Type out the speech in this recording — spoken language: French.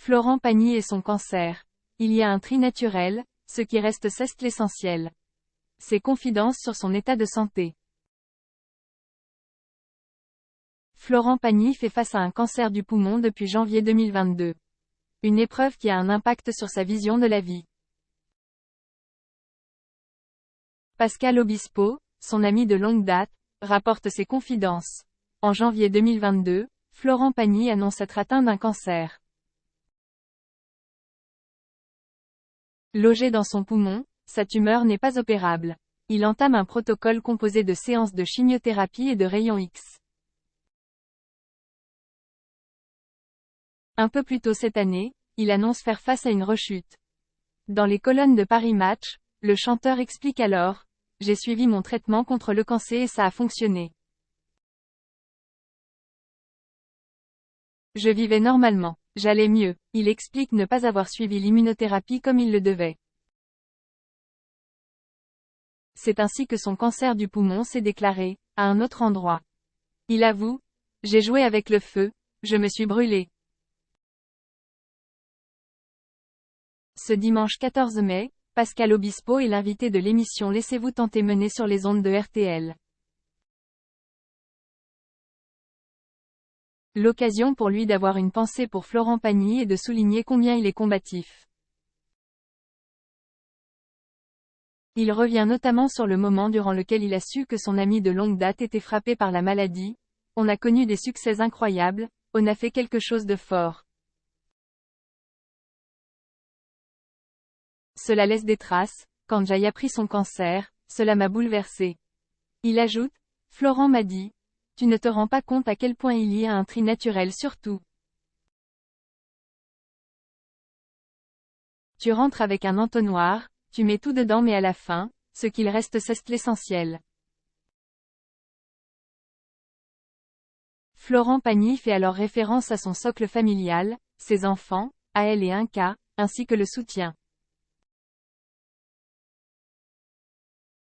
Florent Pagny et son cancer. Il y a un tri naturel, ce qui reste c'est l'essentiel. Ses confidences sur son état de santé. Florent Pagny fait face à un cancer du poumon depuis janvier 2022. Une épreuve qui a un impact sur sa vision de la vie. Pascal Obispo, son ami de longue date, rapporte ses confidences. En janvier 2022, Florent Pagny annonce être atteint d'un cancer. Logé dans son poumon, sa tumeur n'est pas opérable. Il entame un protocole composé de séances de chimiothérapie et de rayons X. Un peu plus tôt cette année, il annonce faire face à une rechute. Dans les colonnes de Paris Match, le chanteur explique alors: « J'ai suivi mon traitement contre le cancer et ça a fonctionné. Je vivais normalement. J'allais mieux. » Il explique ne pas avoir suivi l'immunothérapie comme il le devait. C'est ainsi que son cancer du poumon s'est déclaré, à un autre endroit. Il avoue: « J'ai joué avec le feu, je me suis brûlé. » Ce dimanche 14 mai, Pascal Obispo est l'invité de l'émission Laissez-vous tenter menée sur les ondes de RTL. L'occasion pour lui d'avoir une pensée pour Florent Pagny et de souligner combien il est combatif. Il revient notamment sur le moment durant lequel il a su que son ami de longue date était frappé par la maladie. « On a connu des succès incroyables, on a fait quelque chose de fort. Cela laisse des traces, quand j'ai appris son cancer, cela m'a bouleversé. » Il ajoute: « Florent m'a dit: « Tu ne te rends pas compte à quel point il y a un tri naturel sur tout. Tu rentres avec un entonnoir, tu mets tout dedans mais à la fin, ce qu'il reste c'est l'essentiel. » Florent Pagny fait alors référence à son socle familial, ses enfants, à elle et un cas, ainsi que le soutien.